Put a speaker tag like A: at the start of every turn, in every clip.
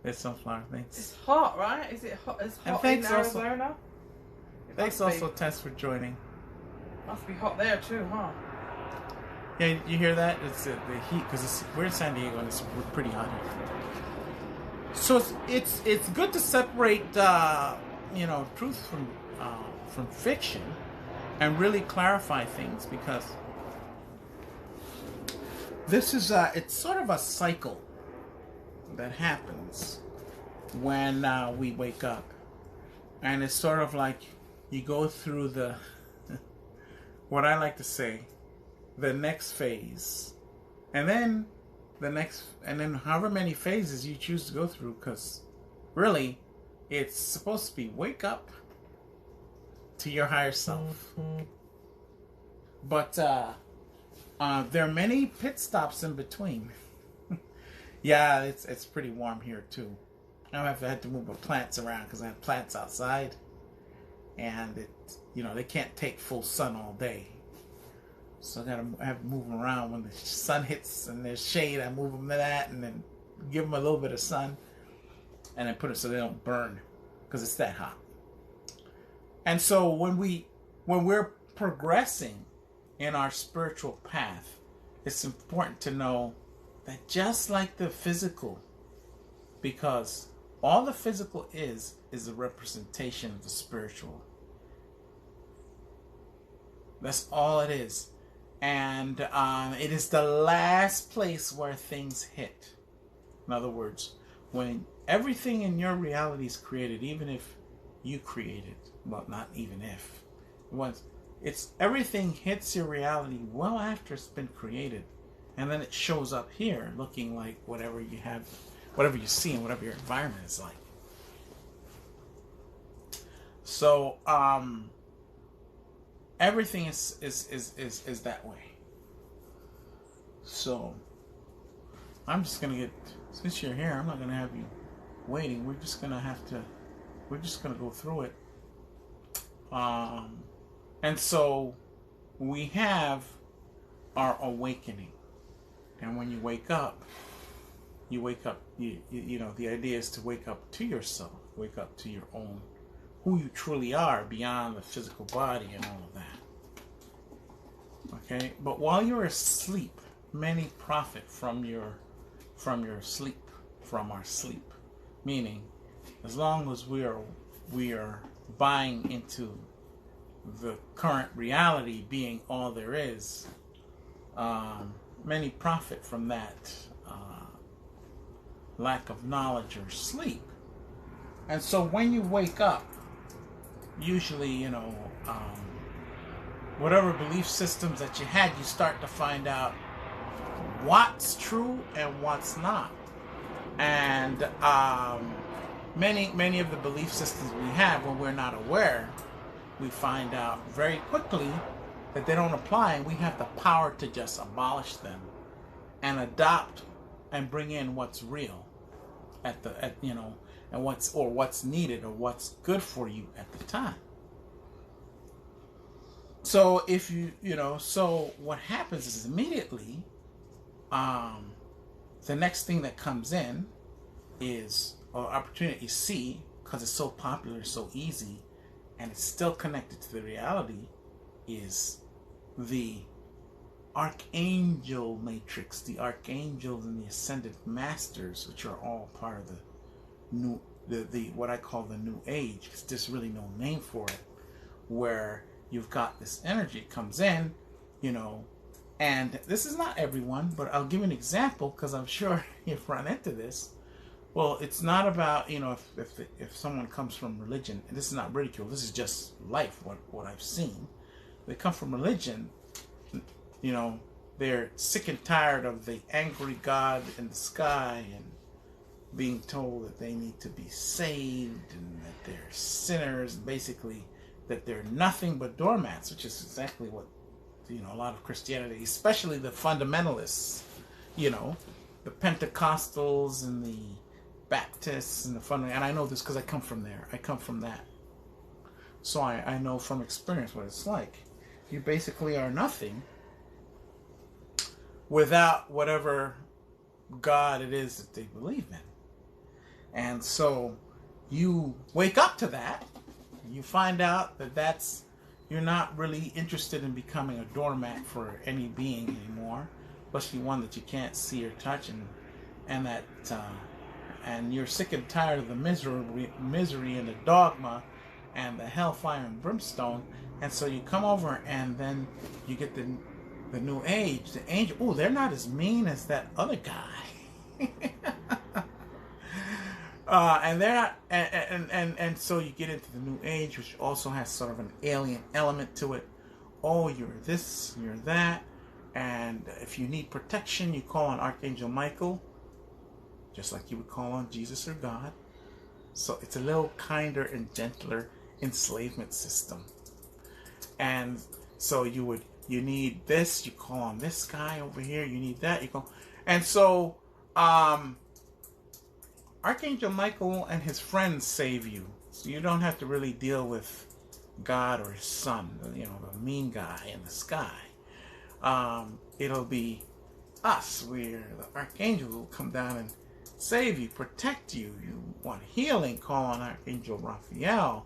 A: It's sunflower. Thanks.
B: It's hot, right? Is it hot? It's
A: And
B: hot in
A: thanks
B: Arizona.
A: Thanks also, Tess, for joining.
B: Must be hot there too, huh?
A: Yeah, you hear that? It's the heat because we're in San Diego and we're pretty hot here. So it's good to separate truth from fiction and really clarify things, because this is it's sort of a cycle that happens when we wake up, and it's sort of like you go through the what I like to say, the next phase, and then however many phases you choose to go through, because really it's supposed to be wake up to your higher self. But there are many pit stops in between. Yeah, it's pretty warm here too. I had to move my plants around because I have plants outside, and they can't take full sun all day. So I have to move them around. When the sun hits and there's shade, I move them to that, and then give them a little bit of sun, and then put it so they don't burn, because it's that hot. And so when we're progressing in our spiritual path, it's important to know that just like the physical, because all the physical is a representation of the spiritual. That's all it is. And it is the last place where things hit. In other words, when everything in your reality is created, even if you created, well, not even if, once everything hits your reality well after it's been created, and then it shows up here looking like whatever you have, whatever you see, and whatever your environment is like. So everything is that way. So I'm just gonna since you're here, I'm not gonna have you waiting. We're just gonna go through it. And so we have our awakening, and when you wake up, the idea is to wake up to yourself, wake up to your own, who you truly are beyond the physical body and all of that. Okay, but while you're asleep, many profit from your sleep, from our sleep. Meaning, as long as we are buying into the current reality being all there is, many profit from that lack of knowledge or sleep. And so when you wake up, usually, whatever belief systems that you had, you start to find out what's true and what's not. And many of the belief systems we have, when we're not aware, we find out very quickly that they don't apply, and we have the power to just abolish them and adopt and bring in what's real and what's needed or what's good for you at the time. So if so what happens is immediately, the next thing that comes in is, or opportunity C, because it's so popular, so easy, and it's still connected to the reality, is the Archangel matrix, the archangels and the ascended masters, which are all part of the what I call the new age, because there's really no name for it, where you've got this energy comes in, and this is not everyone, but I'll give you an example, because I'm sure you've run into this. Well, it's not about, if someone comes from religion, and this is not ridicule, this is just life, what I've seen. They come from religion, they're sick and tired of the angry God in the sky and being told that they need to be saved and that they're sinners, basically that they're nothing but doormats, which is exactly what, a lot of Christianity, especially the fundamentalists, the Pentecostals and the Baptists and and I know this because I come from there. I come from that. So I know from experience what it's like. You basically are nothing without whatever God it is that they believe in. And so you wake up to that. You find out that you're not really interested in becoming a doormat for any being anymore, especially one that you can't see or touch, and that and you're sick and tired of the misery and the dogma and the hellfire and brimstone. And so you come over, and then you get the new age, the angel. Oh, they're not as mean as that other guy. And they're not, and so you get into the new age, which also has sort of an alien element to it. Oh, you're this, you're that, and if you need protection, you call on Archangel Michael, just like you would call on Jesus or God. So it's a little kinder and gentler enslavement system. And so you need this, you call on this guy over here, you need that, you go. And so Archangel Michael and his friends save you. So you don't have to really deal with God or his son, the mean guy in the sky. It'll be us, where the archangel will come down and save you, protect you. You want healing, call on Archangel Raphael.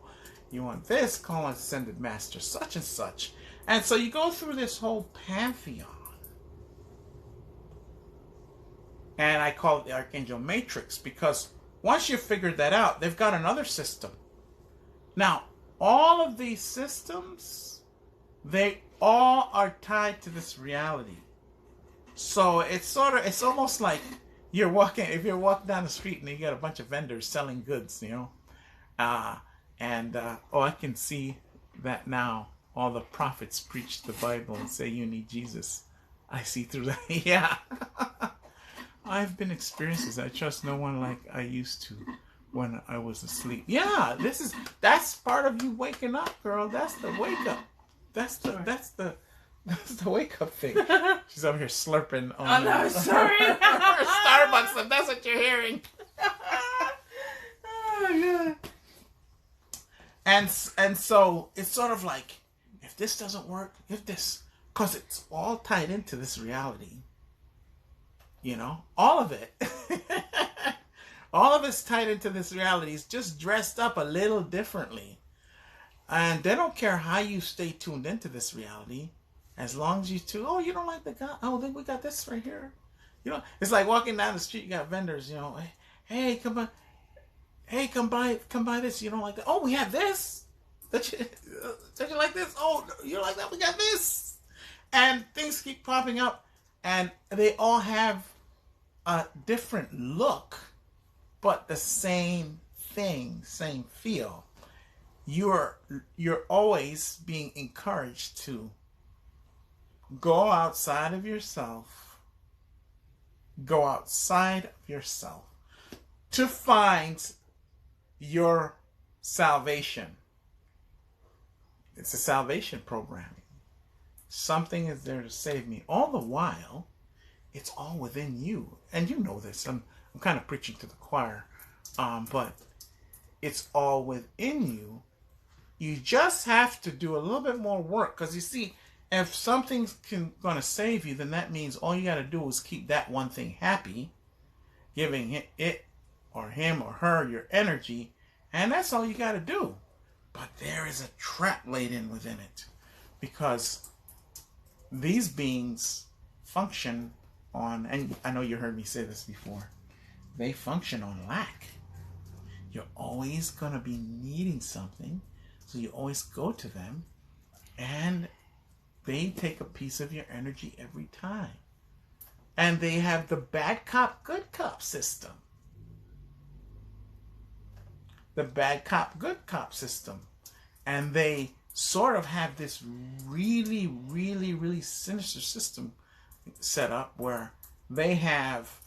A: You want this, call on Ascended Master such and such. And so you go through this whole pantheon. And I call it the Archangel Matrix, because once you've figured that out, they've got another system. Now, all of these systems, they all are tied to this reality. So it's almost like if you're walking down the street and you got a bunch of vendors selling goods, I can see that now. All the prophets preach the Bible and say you need Jesus. I see through that. Yeah. I've been experiencing. I trust no one like I used to when I was asleep. Yeah, that's part of you waking up, girl. That's the wake up. That's the wake up thing. She's over here slurping on
B: sorry.
A: Starbucks, if that's what you're hearing.
B: Oh, God.
A: And so it's sort of like, if this doesn't work, because it's all tied into this reality. All of it. All of it's tied into this reality. It's just dressed up a little differently. And they don't care how you stay tuned into this reality, as long as you you don't like the guy. Oh, then we got this right here. It's like walking down the street. You got vendors. Hey, come on. Hey, come buy this. You don't like that? Oh, we have this. Don't you like this? Oh, you don't like that? We got this. And things keep popping up, and they all have a different look, but the same thing, same feel. You're always being encouraged to go outside of yourself. Go outside of yourself to find your salvation. It's a salvation programming. Something is there to save me. All the while, it's all within you. And you know this. I'm kind of preaching to the choir. But it's all within you. You just have to do a little bit more work. Because you see, if something's going to save you, then that means all you got to do is keep that one thing happy. Giving it or him or her your energy. And that's all you got to do. But there is a trap laid in within it. Because these beings function on, and I know you heard me say this before, they function on lack. You're always going to be needing something, so you always go to them, and they take a piece of your energy every time. And they have the bad cop, good cop system. The bad cop, good cop system. And they sort of have this really, really, really sinister system set up where they have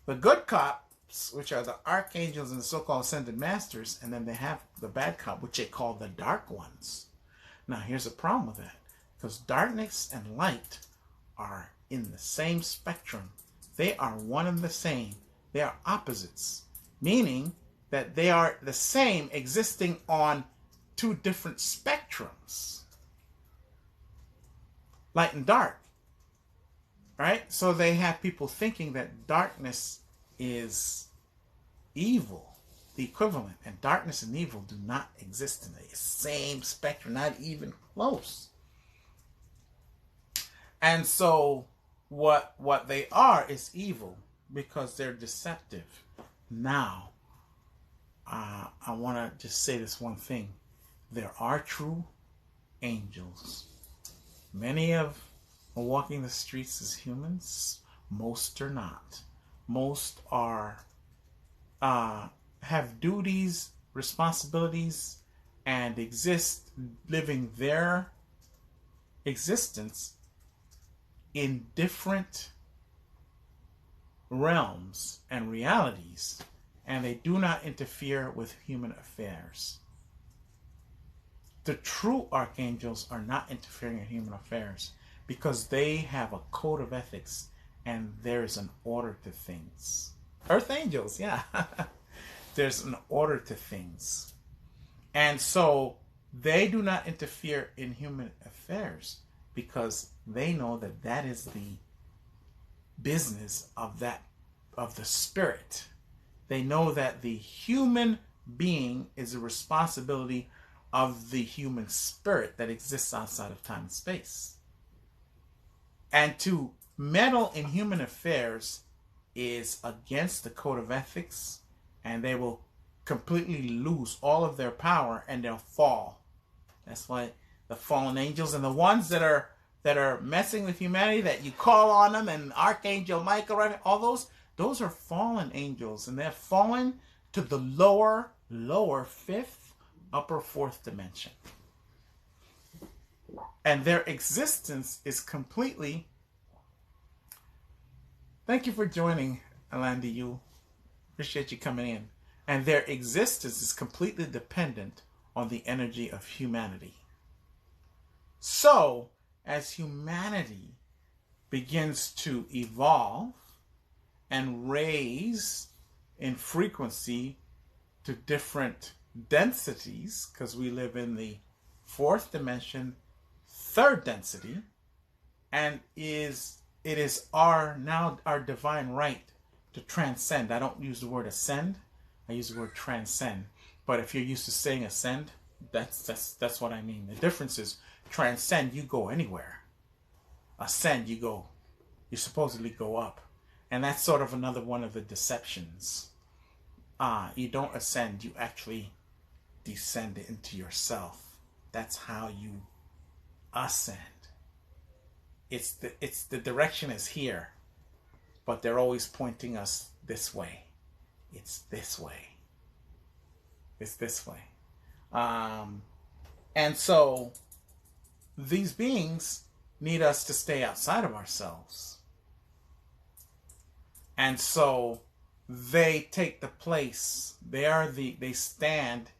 A: the good cops, which are the archangels and the so-called ascended masters, and then they have the bad cop, which they call the dark ones. Now, here's a problem with that, because darkness and light are in the same spectrum. They are one and the same. They are opposites, meaning that they are the same, existing on two different spectrums, light and dark, right? So they have people thinking that darkness is evil, the equivalent, and darkness and evil do not exist in the same spectrum, not even close. And so what they are is evil because they're deceptive. Now, I want to just say this one thing. There are true angels. Many of are walking the streets as humans. Most are not. Most are have duties, responsibilities, and exist living their existence in different realms and realities, and they do not interfere with human affairs. The true archangels are not interfering in human affairs because they have a code of ethics and there's an order to things. Earth angels, yeah. There's an order to things. And so they do not interfere in human affairs because they know that that is the business of the spirit. They know that the human being is a responsibility of the human spirit that exists outside of time and space. And to meddle in human affairs is against the code of ethics, and they will completely lose all of their power and they'll fall. That's why the fallen angels and the ones that are messing with humanity, that you call on them, and Archangel Michael, right? All those are fallen angels, and they're fallen to the lower fifth, upper fourth dimension. And their existence is completely... Thank you for joining, Alandi. You appreciate you coming in. And their existence is completely dependent on the energy of humanity. So, as humanity begins to evolve and raise in frequency to different densities, because we live in the fourth dimension, third density, and it is our divine right to transcend. I don't use the word ascend, I use the word transcend. But if you're used to saying ascend, that's what I mean. The difference is transcend, you go anywhere. Ascend, you supposedly go up. And that's sort of another one of the deceptions. You don't ascend, you actually descend into yourself. That's how you ascend. It's the direction is here, but they're always pointing us this way. It's this way. It's this way. And so these beings need us to stay outside of ourselves. And so they take the place. They stand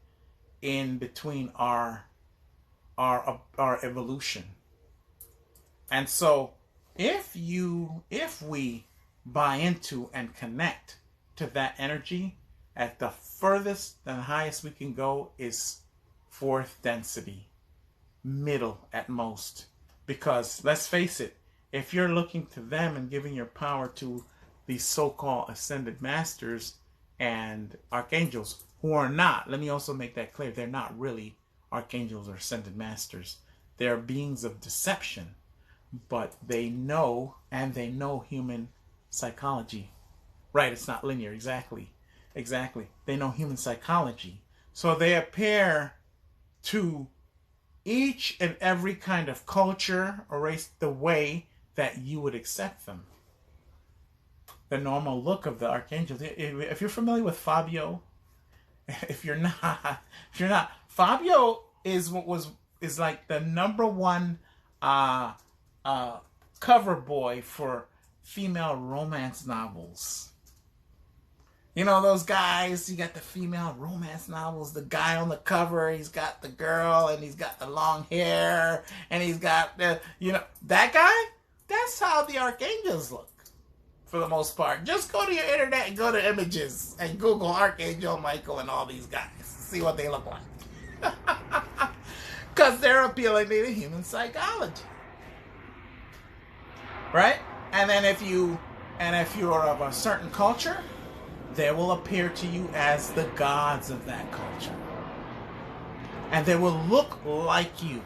A: in between our evolution. And so if we buy into and connect to that energy, at the furthest and highest we can go is fourth density, middle at most. Because let's face it, if you're looking to them and giving your power to these so-called ascended masters and archangels, who are not, let me also make that clear, they're not really archangels or ascended masters. They're beings of deception, but they know, and they know human psychology. Right, it's not linear, exactly. They know human psychology. So they appear to each and every kind of culture or race the way that you would accept them. The normal look of the archangels. If you're familiar with Fabio, if you're not, Fabio is like the number one cover boy for female romance novels. You know those guys, you got the female romance novels, the guy on the cover, he's got the girl and he's got the long hair and he's got the, that guy, that's how the archangels look for the most part. Just go to your internet and go to images and Google Archangel Michael and all these guys. See what they look like. Because they're appealing to the human psychology. Right? And then if you're of a certain culture, they will appear to you as the gods of that culture. And they will look like you.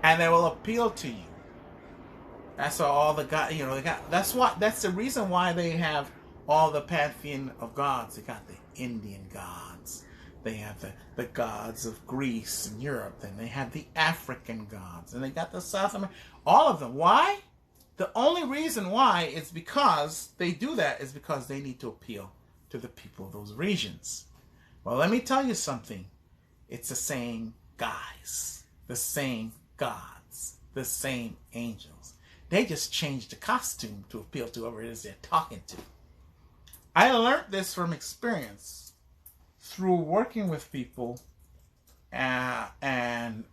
A: And they will appeal to you. That's all the God, they got. That's the reason why they have all the pantheon of gods. They got the Indian gods. They have the gods of Greece and Europe. Then they have the African gods, and they got the South American. All of them. Why? The only reason why is because they do that is because they need to appeal to the people of those regions. Well, let me tell you something. It's the same guys, the same gods, the same angels. They just changed the costume to appeal to whoever it is they're talking to. I learned this from experience through working with people and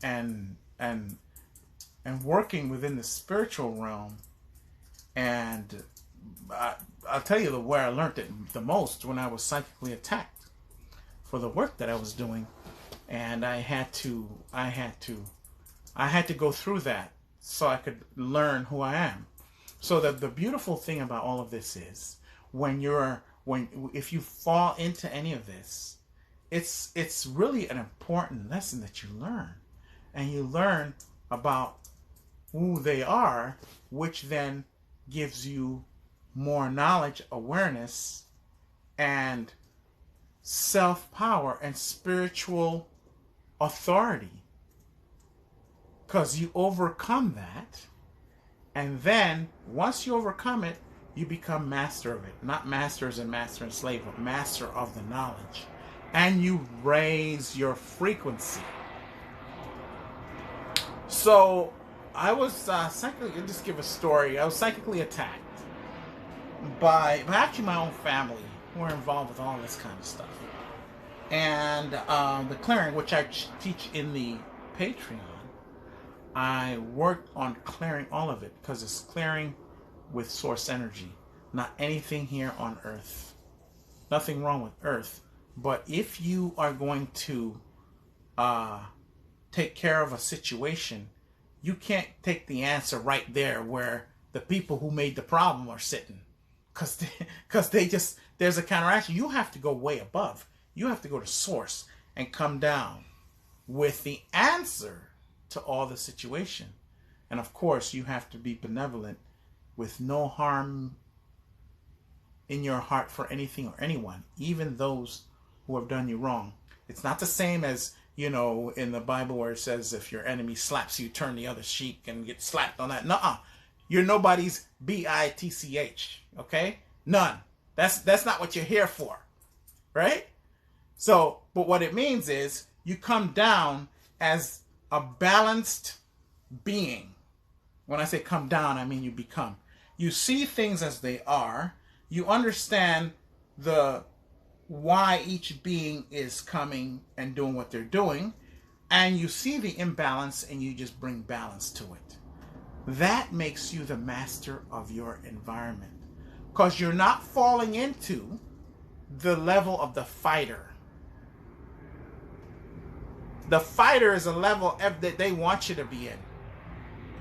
A: working within the spiritual realm. And I'll tell you where I learned it the most, when I was psychically attacked for the work that I was doing, and I had to go through that so I could learn who I am. So the beautiful thing about all of this is if you fall into any of this, it's really an important lesson that you learn, and you learn about who they are, which then gives you more knowledge, awareness, and self-power and spiritual authority. Because you overcome that, and then once you overcome it, you become master of it. Not master as in master and slave, but master of the knowledge. And you raise your frequency. So I was psychically, I'll just give a story. I was psychically attacked by actually my own family, who are involved with all this kind of stuff. And the clearing, which I teach in the Patreon, I worked on clearing all of it, because it's clearing with source energy, not anything here on Earth. Nothing wrong with Earth. But if you are going to take care of a situation, you can't take the answer right there where the people who made the problem are sitting, because there's a counteraction. You have to go way above. You have to go to source and come down with the answer to all the situation. And of course, you have to be benevolent, with no harm in your heart for anything or anyone, even those who have done you wrong. It's not the same as, in the Bible where it says if your enemy slaps you, turn the other cheek and get slapped on that. Nuh-uh. You're nobody's bitch, okay? None. That's not what you're here for, right? So, but what it means is you come down as a balanced being. When I say come down, I mean you become. You see things as they are. You understand why each being is coming and doing what they're doing. And you see the imbalance, and you just bring balance to it. That makes you the master of your environment. Because you're not falling into the level of the fighter. The fighter is a level that they want you to be in,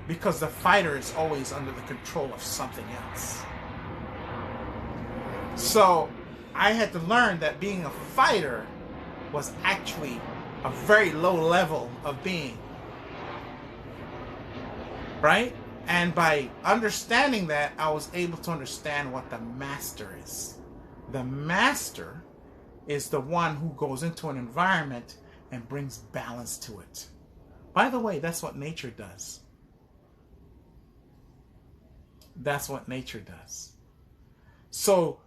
A: because the fighter is always under the control of something else. So I had to learn that being a fighter was actually a very low level of being. Right? And by understanding that, I was able to understand what the master is. The master is the one who goes into an environment and brings balance to it. By the way, that's what nature does. That's what nature does. So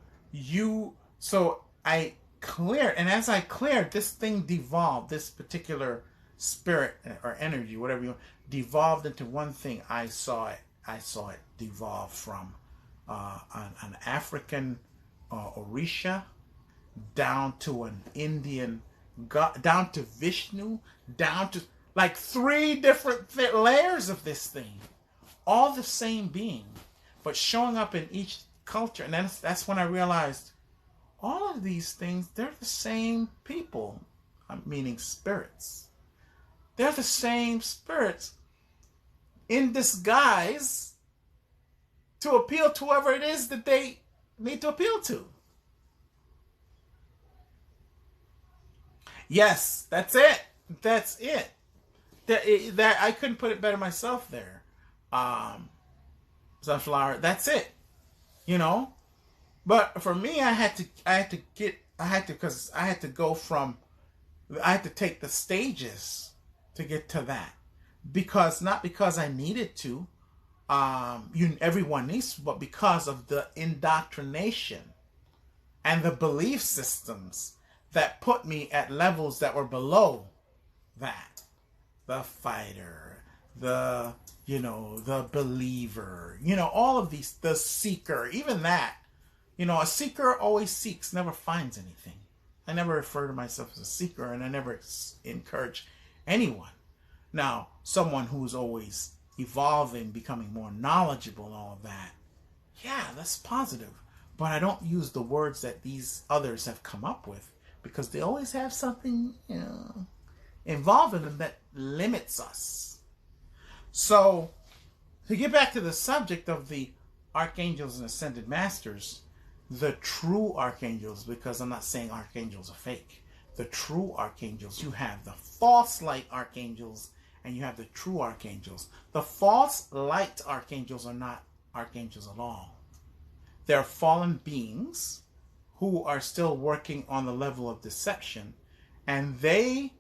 A: I cleared, and as I cleared, this thing devolved, this particular spirit or energy, whatever you want, devolved into one thing. I saw it devolve from an African Orisha down to an Indian God, down to Vishnu, down to like 3 different layers of this thing, all the same being, but showing up in each culture. And that's when I realized all of these things, they're the same people, meaning spirits. They're the same spirits in disguise to appeal to whoever it is that they need to appeal to? Yes, that's it. That's it. That I couldn't put it better myself there. Sunflower. That's it. You know. But for me, I had to take the stages to get to that, not because I needed to. Everyone needs to, but because of the indoctrination and the belief systems that put me at levels that were below that. The fighter, the believer, all of these, the seeker, even that. A seeker always seeks, never finds anything. I never refer to myself as a seeker, and I never encourage anyone. Now, someone who's always evolving, becoming more knowledgeable and all of that, yeah, that's positive. But I don't use the words that these others have come up with, because they always have something, involved in them that limits us. So, to get back to the subject of the archangels and ascended masters, the true archangels, because I'm not saying archangels are fake, the true archangels, you have the false light archangels and you have the true archangels. The false light archangels are not archangels at all. They're fallen beings who are still working on the level of deception, and their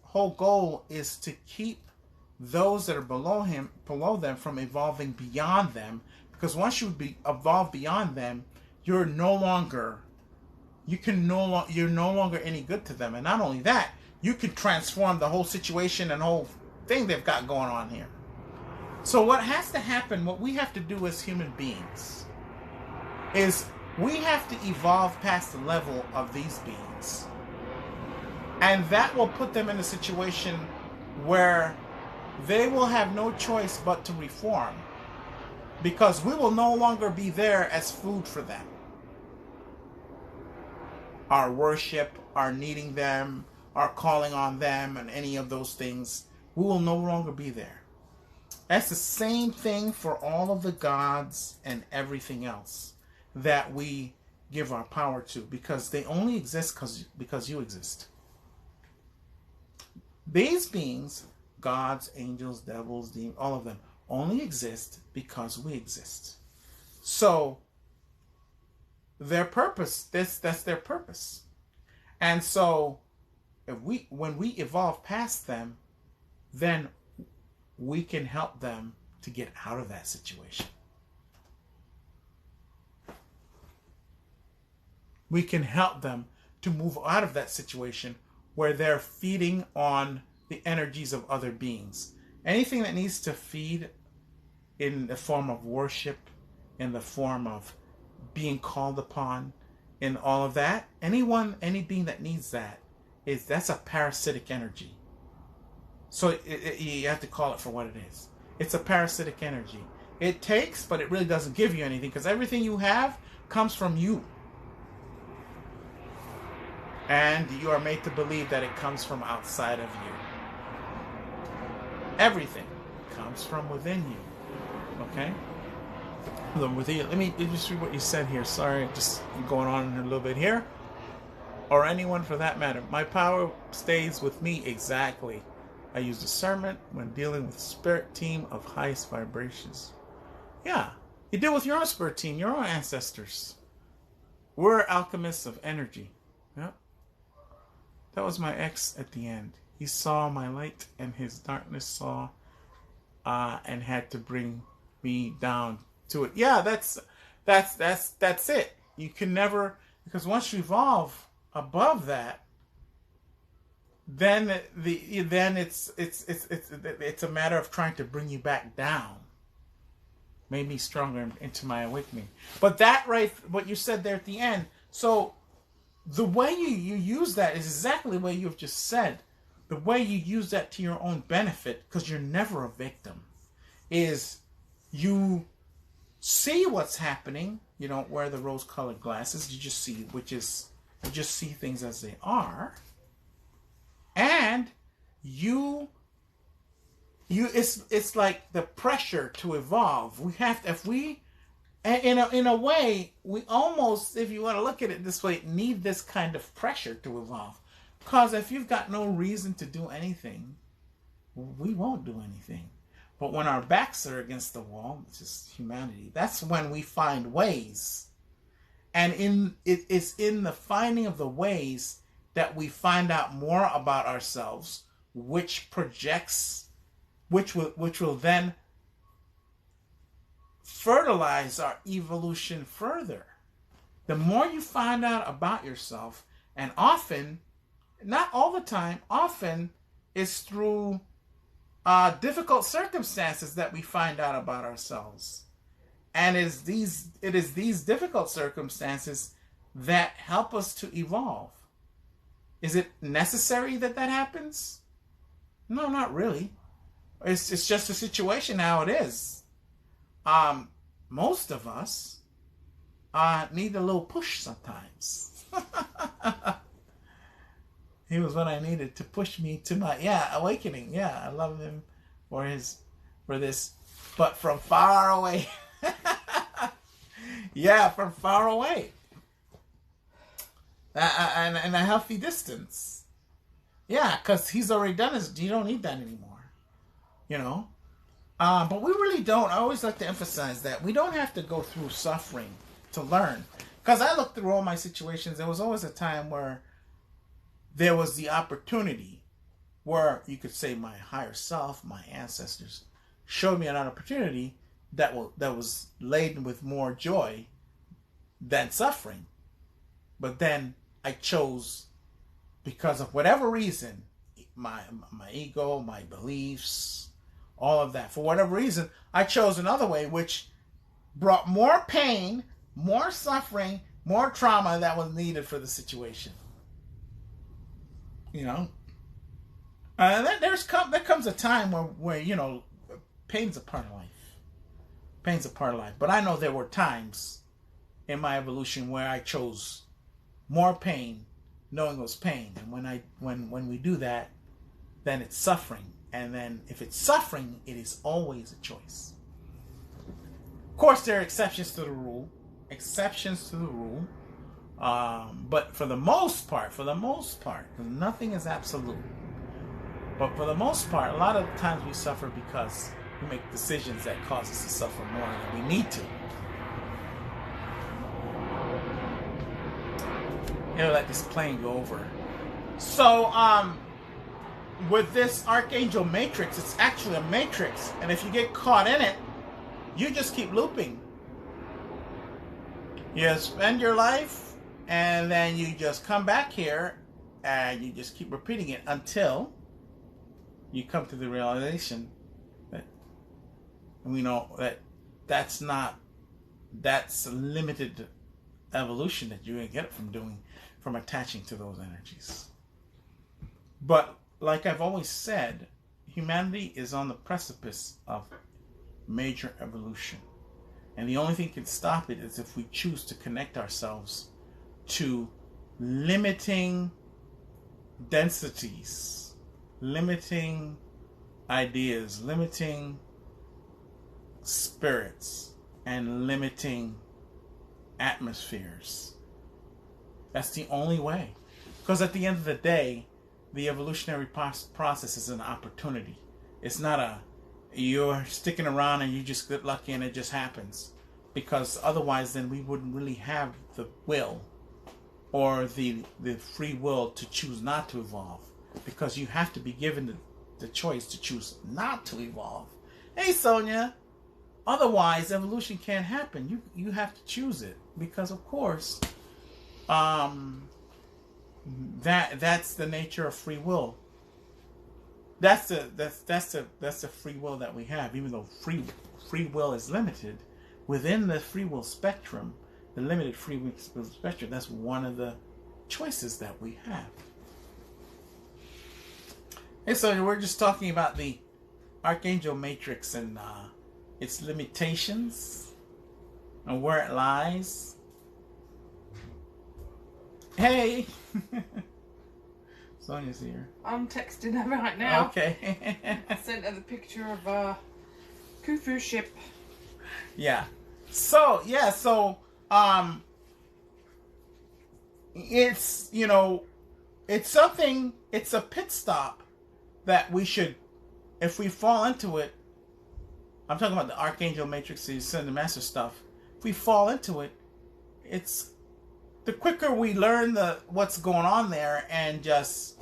A: whole goal is to keep those that are below them from evolving beyond them, because once you evolve beyond them, you're no longer any good to them. And not only that, you can transform the whole situation and whole thing they've got going on here. So what has to happen, what we have to do as human beings, is we have to evolve past the level of these beings. And that will put them in a situation where they will have no choice but to reform, because we will no longer be there as food for them. Our worship, our needing them, our calling on them, and any of those things, we will no longer be there. That's the same thing for all of the gods and everything else that we give our power to, because they only exist because you exist. These beings, gods, angels, devils, demons, all of them, only exist because we exist. So their purpose, that's their purpose. And so when we evolve past them, then we can help them to get out of that situation. We can help them to move out of that situation where they're feeding on the energies of other beings. Anything that needs to feed in the form of worship, in the form of being called upon, in all of that, any being that needs that's a parasitic energy. So you have to call it for what it is. It's a parasitic energy. It takes, but it really doesn't give you anything, because everything you have comes from you. And you are made to believe that it comes from outside of you. Everything comes from within you. Okay? Let me just read what you said here. Sorry, just going on a little bit here. Or anyone for that matter. My power stays with me. Exactly. I use discernment when dealing with spirit team of highest vibrations. Yeah. You deal with your own spirit team, your own ancestors. We're alchemists of energy. Yep. That was my ex at the end. He saw my light and his darkness saw and had to bring me down to it. Yeah, that's it. You can never, because once you evolve above that, then it's a matter of trying to bring you back down. Made me stronger into my awakening. But that what you said there at the end. So the way you use that is exactly the way you've just said. The way you use that to your own benefit, because you're never a victim, is you see what's happening. You don't wear the rose-colored glasses. You just see things as they are. And it's like the pressure to evolve. If we And in a way, we almost, if you want to look at it this way, need this kind of pressure to evolve. Because if you've got no reason to do anything, we won't do anything. But when our backs are against the wall, which is humanity, that's when we find ways. And it's in the finding of the ways that we find out more about ourselves, which will then fertilize our evolution further. The more you find out about yourself, and often, not all the time, often it's through difficult circumstances that we find out about ourselves. And it is these difficult circumstances that help us to evolve. Is it necessary that happens? No, not really. It's just a situation how it is. Most of us need a little push sometimes. He was what I needed to push me to my awakening. Yeah, I love him for this, but from far away. Yeah, from far away, and a healthy distance. Yeah, because he's already done his. You don't need that anymore. You know. But we really don't. I always like to emphasize that we don't have to go through suffering to learn. Because I looked through all my situations, there was always a time where there was the opportunity where you could say my higher self, my ancestors, showed me an opportunity that was laden with more joy than suffering. But then I chose, because of whatever reason, my ego, my beliefs, all of that, for whatever reason, I chose another way, which brought more pain, more suffering, more trauma that was needed for the situation. You know, there comes a time where you know, pain's a part of life. Pain's a part of life. But I know there were times in my evolution where I chose more pain, knowing it was pain. And when we do that, then it's suffering. And then if it's suffering, it is always a choice. Of course, there are exceptions to the rule. But for the most part, nothing is absolute. But for the most part, a lot of times we suffer because we make decisions that cause us to suffer more than we need to. You know, let this plane go over. So, with this Archangel matrix, it's actually a matrix. And if you get caught in it, you just keep looping. You spend your life, and then you just come back here, and you just keep repeating it until you come to the realization that we know that that's a limited evolution that you're going to get from attaching to those energies. But like I've always said, humanity is on the precipice of major evolution. And the only thing that can stop it is if we choose to connect ourselves to limiting densities, limiting ideas, limiting spirits, and limiting atmospheres. That's the only way. Because at the end of the day, the evolutionary process is an opportunity. It's not you're sticking around and you just get lucky and it just happens. Because otherwise then we wouldn't really have the will or the free will to choose not to evolve. Because you have to be given the choice to choose not to evolve. Hey, Sonia. Otherwise, evolution can't happen. You have to choose it. Because, of course, that's the nature of free will. That's the free will that we have. Even though free will is limited, within the free will spectrum, the limited free will spectrum, that's one of the choices that we have. Hey, so we're just talking about the Archangel matrix and its limitations and where it lies. Hey! Sonia's here.
B: I'm texting her right now.
A: Okay.
B: I sent her the picture of a Khufu ship.
A: Yeah. So yeah, so it's it's something. It's a pit stop that we should, if we fall into it. I'm talking about the Archangel matrices, Ascended Master stuff. If we fall into it, it's the quicker we learn what's going on there and just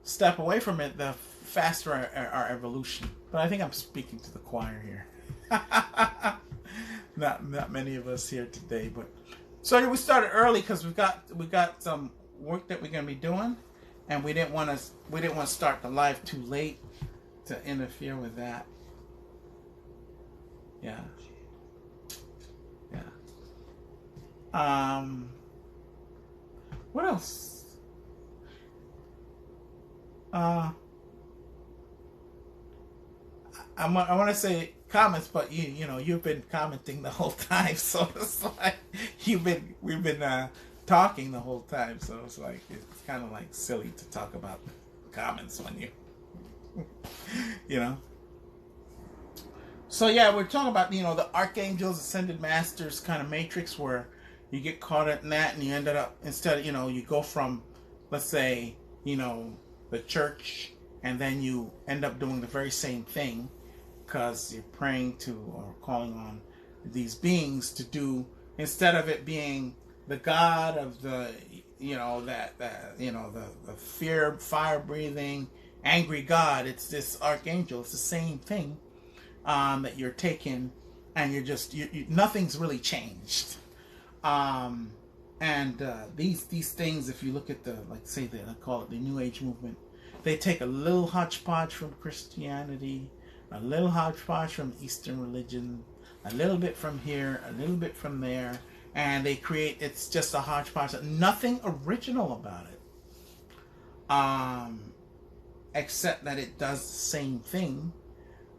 A: step away from it, the faster our evolution. But I think I'm speaking to the choir here. Not many of us here today, but so we started early because we got some work that we're gonna be doing, and we didn't want to start the live too late to interfere with that. Yeah. Yeah. What else? I want to say comments, but you've been commenting the whole time, so it's like we've been talking the whole time, so it's like it's kind of like silly to talk about comments when you know. So yeah, we're talking about the archangels, ascended masters kind of matrix where you get caught in that and you ended up instead you go from, let's say, the church, and then you end up doing the very same thing because you're praying to or calling on these beings to do, instead of it being the god of the the fear fire breathing angry god, it's this archangel. It's the same thing that you're taking, and you're just nothing's really changed. These things, if you look at I call it the New Age movement, they take a little hodgepodge from Christianity, a little hodgepodge from Eastern religion, a little bit from here, a little bit from there, and they create, it's just a hodgepodge, nothing original about it, except that it does the same thing,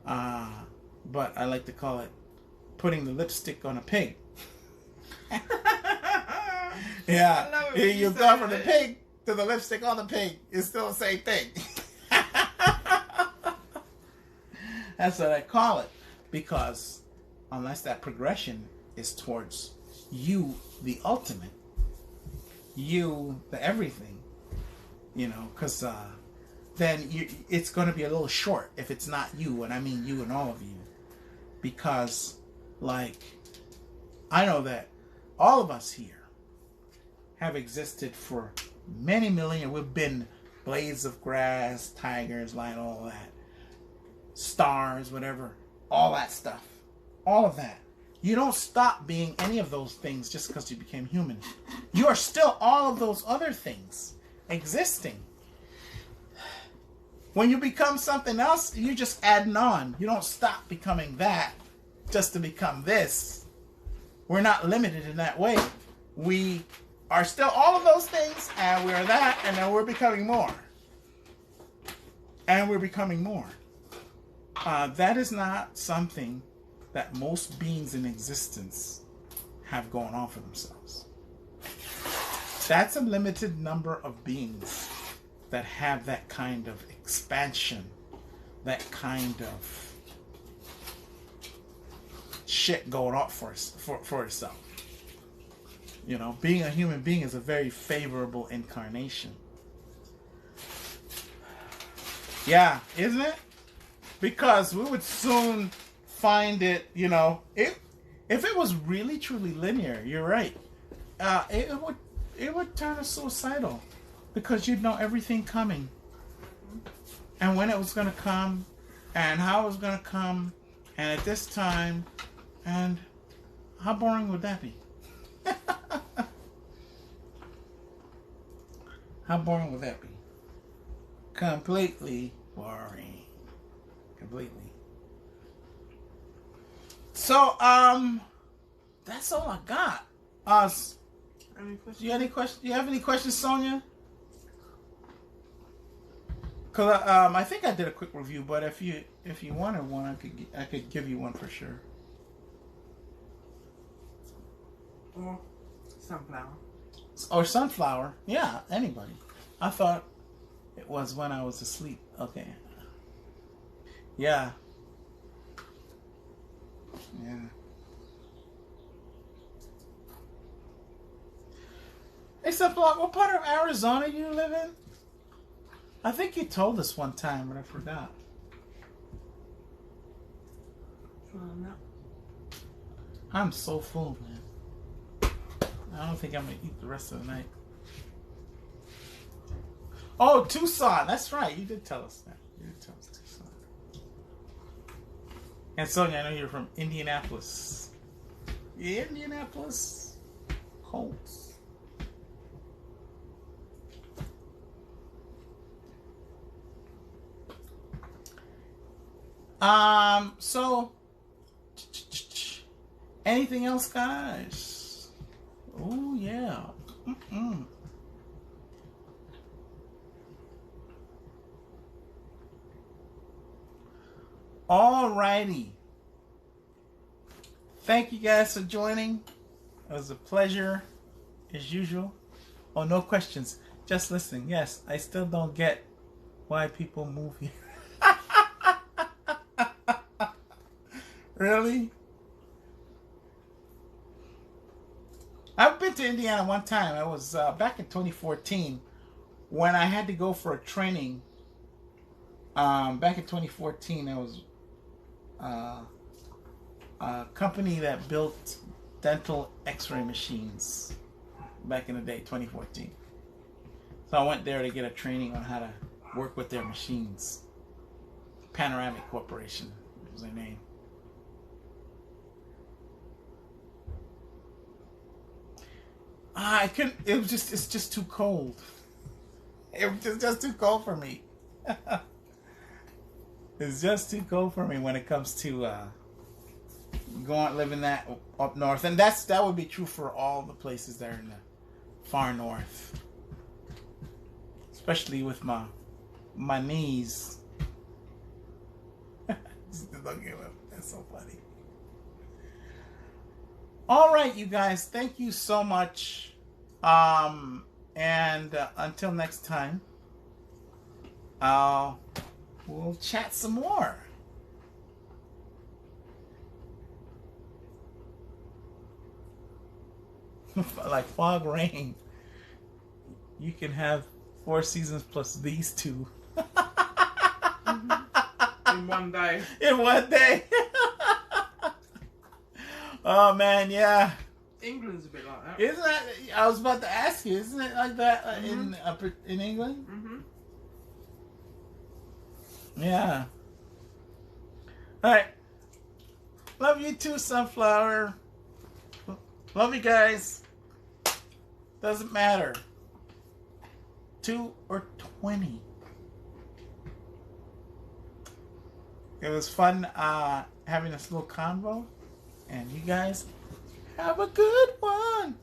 A: but I like to call it putting the lipstick on a pig. Yeah, you go from the pig to the lipstick on the pig. It's still the same thing. That's what I call it, because unless that progression is towards you, the ultimate, you, the everything, because then it's going to be a little short if it's not you, and I mean you and all of you, because I know that all of us here have existed for many millennia. We've been blades of grass, tigers, lion, all that, stars, whatever, all that stuff, all of that. You don't stop being any of those things just because you became human. You are still all of those other things existing. When you become something else, you just adding on. You don't stop becoming that just to become this. We're not limited in that way. We are still all of those things, and we're that, and then we're becoming more. And we're becoming more. That is not something that most beings in existence have going on for themselves. That's a limited number of beings that have that kind of expansion, that kind of shit going on for itself. Being a human being is a very favorable incarnation. Yeah, isn't it? Because we would soon find it, if it was really truly linear, you're right. It would turn us suicidal, because you'd know everything coming, and when it was going to come, and how it was going to come, and at this time, and how boring would that be? How boring would that be? Completely boring. Completely. So, that's all I got.
B: Any questions?
A: Do you have any questions, Sonia? Cause I think I did a quick review, but if you wanted one, I could give you one for sure.
B: Or sunflower.
A: Or sunflower. Yeah, anybody. I thought it was when I was asleep. Okay. Yeah. Yeah. Hey, Sunflower, what part of Arizona do you live in? I think you told us one time, but I forgot. I'm so full, man. I don't think I'm going to eat the rest of the night. Oh, Tucson. That's right. You did tell us that. You did tell us Tucson. And Sonia, I know you're from Indianapolis. Indianapolis Colts. So anything else, guys? Oh yeah. Alrighty. Thank you guys for joining. It was a pleasure as usual. Oh, no questions. Just listening. Yes, I still don't get why people move here. Really? I've been to Indiana one time. I was back in 2014 when I had to go for a training. Back in 2014, I was a company that built dental x-ray machines back in the day, 2014. So I went there to get a training on how to work with their machines. Panoramic Corporation was their name. I couldn't. It's just too cold. It was just too cold for me. It's just too cold for me when it comes to living that up north, and that would be true for all the places there in the far north, especially with my knees. Don't give up. That's so funny. All right, you guys, thank you so much. And until next time, we'll chat some more. Like fog rain. You can have 4 seasons plus these 2.
B: In one day.
A: In one day. Oh man, yeah.
B: England's a bit like that.
A: Isn't that? I was about to ask you. Isn't it like that in England?
B: Mm-hmm.
A: Yeah. All right. Love you too, Sunflower. Love you guys. Doesn't matter. 2 or 20. It was fun having this little convo. And you guys have a good one.